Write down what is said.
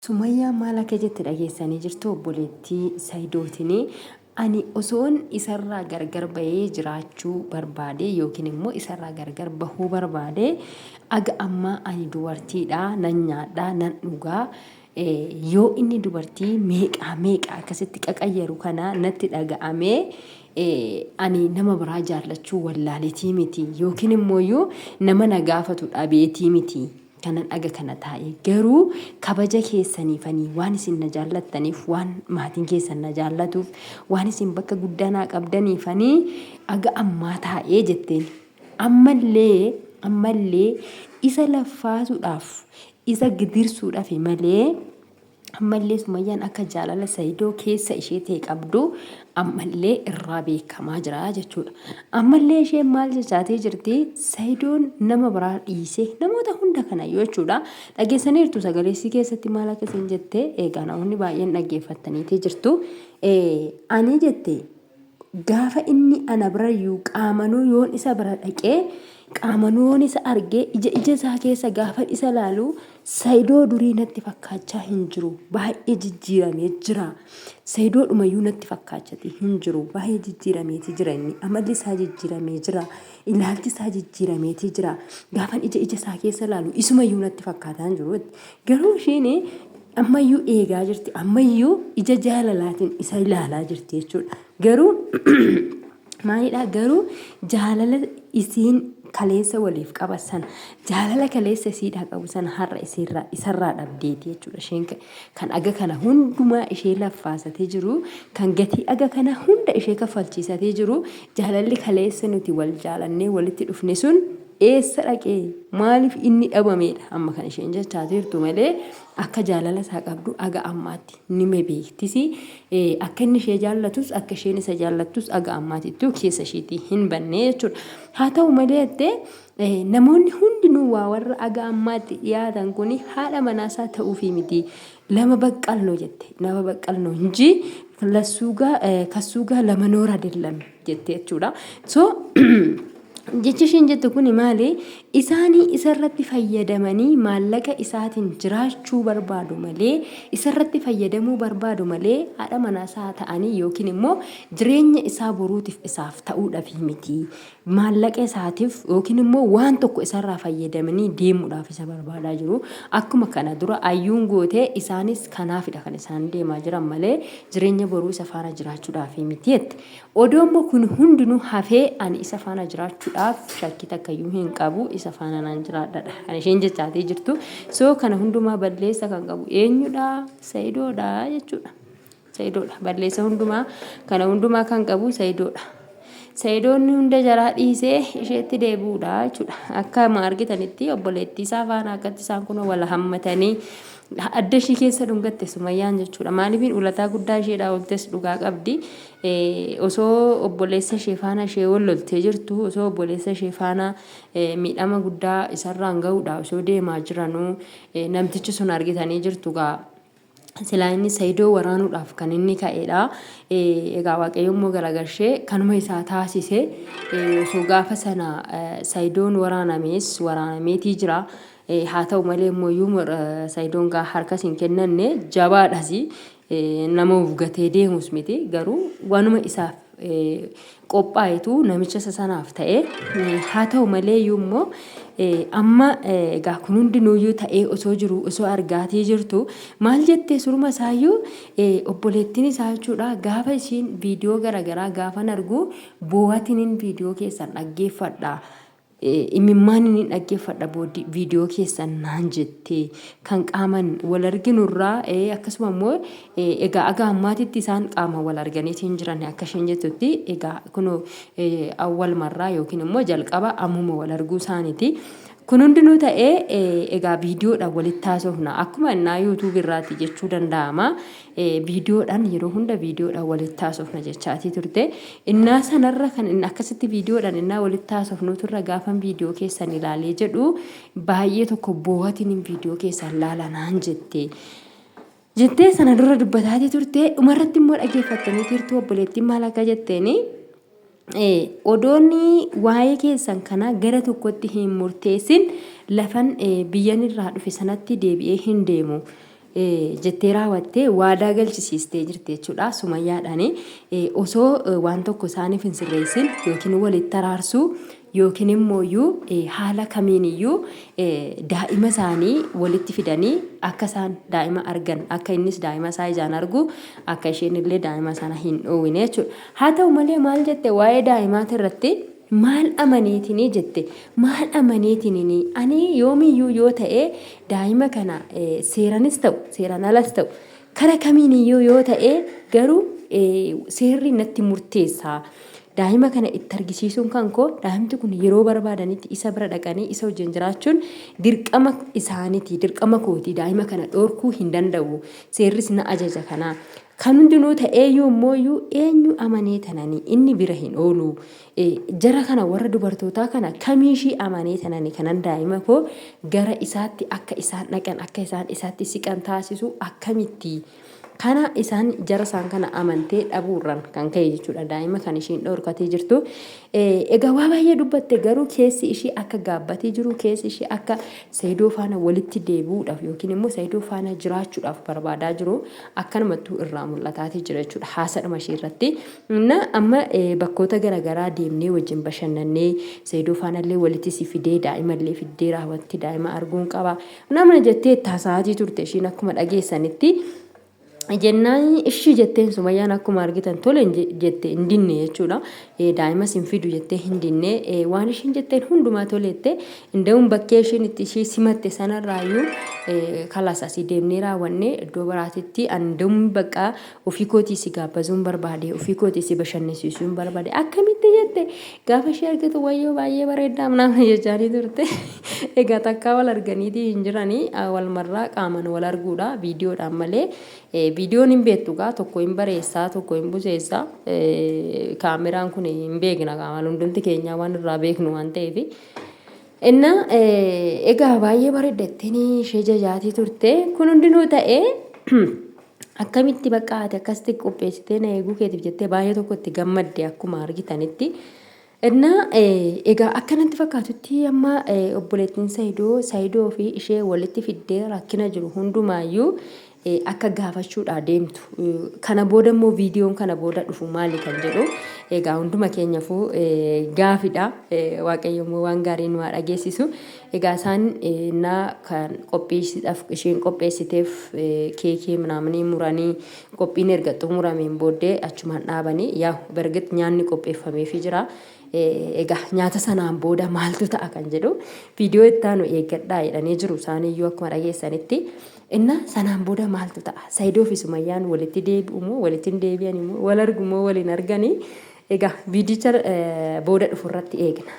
Sumayyaa maal akka jette dhageessanii jirtu obboleettii Saayidootinii ani osoon isarraa gargar bahee jiraachuu barbaade yookiin immoo isarraa gargar bahuu barbaade aga ammaa ani dubartiidha nan nyaadha nan dhugaa yoo inni dubartii meeqa akkasitti qaqayyaru kana natti dhaga'amee ani nama biraa jaallachuu wallaaleetii miti yookiin immoo nama na gaafatu dhabeetii miti. Kanan aga kana taa'e garuu kabaja keessaniifanii waan isin na jaallattaniif waan maatiin keessan na jaallatuuf waan isin bakka guddaa qabdaniifanii aga ammaa taa'ee jetteen ammallee isa laffaasuudhaaf isa gidirsuudhaaf malee ammallee Sumayyaan akka jaalala Saayidoo keessa ishee ta'e qabdu ammallee irraa beekamaa jira jechuudha. Ammallee isheen maal jechaatee jirti? Saayidoon nama biraa dhiisee namoota hunda kana jechuudha. Dhageessaniirtu sagaleessii keessatti maal akka isin jettee eegaa namoonni baay'een dhaggeeffattaniitii jirtu. Ani jette gaafa inni ana bira iyyuu qaamanuu yoon isa bira dhaqee qaamanuun isa argee ija isaa keessa gaafa isa laalu Saayidoo durii natti fakkaachaa hin jiru baay'ee jijjiiramee jira. Saayidoo dhumayyuu natti fakkaachati hin jiru baay'ee jijjiirameeti jira inni amalli isaa jijjiiramee jira ilaalchi isaa jijjiirameeti jira gaafa ija isaa keessa laalu isumayyuu natti fakkaataa hin jiru. Garuu isheen ammayyuu eegaa jirti ammayyuu ija jaalalaatiin isa ilaalaa jirti jechuudha. Garuu maalidha garuu jaalala isiin kaleessa waliif qabasan jaalala kaleessa isiidhaa qabu san har'a isarraa dhabdeeti jechuudha. Isheen kan aga kana hundumaa ishee laffaasatee jiru kan gatii aga kana hunda ishee kaffalchiisatee jiru jaalalli kaleessa nuti wal jaalannee walitti dhufne sun eessa dhaqee maaliif inni dhabameedha amma kan isheen jechaa jirtu malee akka jaalala isaa qabdu aga ammaatti nima beektisi akka inni ishee jaallatus akka isheen isa jaallattus aga ammaatittuu keessa isheetii hin banne jechuudha. Haa ta'u malee namoonni hundinuu waa warra aga ammaatti dhiyaatan kun haadha manaasaa ta'uufi miti lama baqqalnoo jette nama baqqalnoo hinji kasuugaa lama noora dillan jette jechuudha. So jechi isheen jettu kun maali? Isaanii isarratti fayyadamanii maallaqa isaatiin jiraachuu barbaadu malee isarratti fayyadamuu barbaadu malee haadha manaasaa ta'anii yookiin immoo jireenya isaa boruutiif isaaf ta'uudhaaf miti. Maallaqa isaatiif yookiin immoo waan tokko isarraa fayyadamanii deemuudhaaf isa barbaadaa jiru. Akkuma kana dura ayyuun gootee isaanis kanaafidha kan isaan deemaa jiran malee jireenya boruu isa faana jiraachuudhaaf miti jette. Odoommoo kun hundinuu hafee ani isa faana jiraachuudhaaf shakkii takkayyuu hin qabu isa faana naan jiraadhadha kan isheen jechaatee jirtu. So kana hundumaa balleessa kan qabu eenyudha? Saayidoodha jechuudha. Saayidoodha balleessa hundumaa kana hundumaa kan qabu Saayidoodha. Saayidoonni hunda jaraa dhiisee isheetti deebi'uudha jechuudha. Akka argitanitti obboleettii isaa faana akkatti isaan kun wal hammatanii adda ishee keessa dhungatte Sumayyaan jechuudha. Maaliifin ulataa guddaa isheedhaa oltes dhugaa qabdi. Osoo obboleessa ishee faana ishee wal loltee jirtu osoo obboleessa ishee faana miidhama guddaa isarraan ga'uudha osoo deemaa jiranuu namtichi sun argitanii jirtu gaa. Silaa inni Saayidoo waraanuudhaaf kan inni ka'eedha. Egaa Waaqayyo immoo garagarshee kanuma isaa taasise osoo gaafa sana Saayidoon waraanameetii jira. Haa ta'u malee immoo Saayidoon gaa harkas hin kennanne jabaadhas nama ufgatee deemus miti garuu waanuma isaaf qophaa'etu namicha sanaaf ta'e. Haa ta'u malee immoo amma egaa kun hundinuuyyuu ta'ee osoo jiru osoo argaatii jirtu maal jettee suruma isaayyuu obboleettiin isaa jechuudha. Gaafa ishiin viidiyoo garaagaraa gaafan argu boo'atiin viidiyoo keessan dhaggeeffadha. Imimmaan inni dhaggeeffadha viidiyoo keessan naan jettee kan qaaman wal arginurraa akkasuma immoo egaa aga ammaatitti isaan qaama wal arganiitiin jiran akka isheen jettutti egaa kun awwal marraa yookiin immoo jalqaba ammuma wal arguu isaaniiti. Kun hundinuu ta'ee egaa viidiyoodhaan walitti haasofna akkuma innaa yuutuubii irraatti jechuu danda'ama. Viidiyoodhaan yeroo hunda viidiyoodhaan walitti haasofna jechaatii turte. Innaa sanarra kan inni akkasitti viidiyoodhaan innaa walitti haasofnu turre gaafan viidiyoo keessan ilaalee jedhu baay'ee tokko boo'atiin viidiyoo keessan ilaalanaan jettee sana dura dubbataatii turte. Dhumarratti immoo dhaggeeffattanii turtu obboleettiin maal akka jetteeni. Odoonni waa'ee keessan kana gara tokkotti hin murteessin lafan biyyan irraa dhufe sanatti deebi'ee hin deemu. jettee raawwattee waadaa galchisiistee jirti jechuudha. Sumayyaadhaan osoo waan tokko isaaniif hin sirreessin yookiin walitti araarsuu yookiin immoo haala kamiiniyyuu daa'ima isaanii walitti fidanii akka isaan daa'ima argan akka innis daa'ima isaa ijaan argu akka isheen illee daa'ima sana hin dhoowwine jechuudha. Haa ta'u malee maal jette waa'ee daa'imaati irratti maal amaneetinii jette maal amaneetinii ani yoomiyyuu yoo ta'e daa'ima kana seeranis ta'u seeraan alas ta'u kara kamiiniyyuu yoo ta'e garuu seerri natti murteessaa. Daa'ima kana itti argisiisuun kan koo daa'imti kun yeroo barbaadanitti isa bira dhaqanii isa wajjin jiraachuun dirqama isaaniiti dirqama kooti daa'ima kana dhoorkuu hin danda'u seerris na ajaja kana kan hundinuu ta'eeyyuu immoo eenyu amanee tananii inni bira hin oolu jara kana warra dubartootaa kana kamiishii amanee tananii kanan daa'ima koo gara isaatti akka isaan dhaqan akka isaan isaatti siqan taasisu akkamitti. Kana isaan jara isaan kana amantee dhabuurraan kan ka'e jechuudha daa'ima kan ishiin dhoorkatee jirtu. Egaa waa baay'ee dubbatte garuu keessi ishii akka gaabbatee jiru keessi ishii akka Saayidoo faana walitti deebi'uudhaaf yookiin immoo Saayidoo faana jiraachuudhaaf barbaadaa jiru akkanumattuu irraa mul'ataatee jira jechuudha haasadhuma ishee irratti. Amma bakkoota garaagaraa deemnee wajjin bashannannee Saayidoo faanallee walitti si fidee daa'imallee fiddee raawwatti daa'ima arguun qaba. Namni jettee taasaatii turte ishiin akkuma dhageessanitti. Jennaan ishii jetteen Sumayyaan akkuma argitan tole jette hin dinne jechuudha. Daa'ima sin fidu jettee hin dinne waan ishiin jetteen hundumaa toleette inda'uun bakkee ishiin itti ishii simatte sanarraayyuu kalaas asii deemnee raawwannee iddoo biraatitti inda'uun bakka ofii kootii si gaabbazuun barbaade ofii kootii si bashannansiisuun barbaade akkamitti jette gaafa ishee argitu wayyoo baay'ee bareedaa namni jechaanii turte. Egaa takkaa wal arganiitii hin jiranii wal marraa qaaman wal arguudha viidiyoodhaan malee. Viidiyoon hin beektu gaa tokko hin bareessaa tokko hin buseessaa kaameraan kun hin beekna qaamaan hundumti keenyaa waan irraa beeknu waan ta'eef. Egaa baay'ee bareeddattiin ishee jajaatii turte kun hundinuu ta'ee akkamitti bakka ati akkasitti qopheessitee na eeguu keetiif jettee baay'ee tokkotti gammadde akkuma argitanitti. Egaa akkanatti fakkaatutti amma obboleettiin Saayidoo fi ishee walitti fiddee rakkina jiru hundumaayyuu akka gaafachuudha deemtu. Kana booda immoo viidiyoon kana booda dhufu maali kan jedhu egaa hunduma keenyaafuu gaafidha. Waaqayyo immoo waan gaarii nu haa dhageessisu. Egaa isaan kan qopheessitaaf isheen qopheessiteef keekii manaamanii muranii qophiin erga xumurameen booddee achumaan dhaabanii yaa bargit nyaanni qopheeffameefii jira. Egaa nyaata sanaan booda maaltu ta'a kan jedhu viidiyoo itti aanu eeggadhaa jedhanii jiru isaaniiyyuu akkuma dhageessanitti. Sanaan booda maaltu ta'a Saayidoo fi Sumayyaan walitti deebi'u moo walitti hin deebi'an immoo wal argu moo waliin arganii egaa viidicha booda dhufu irratti eegna.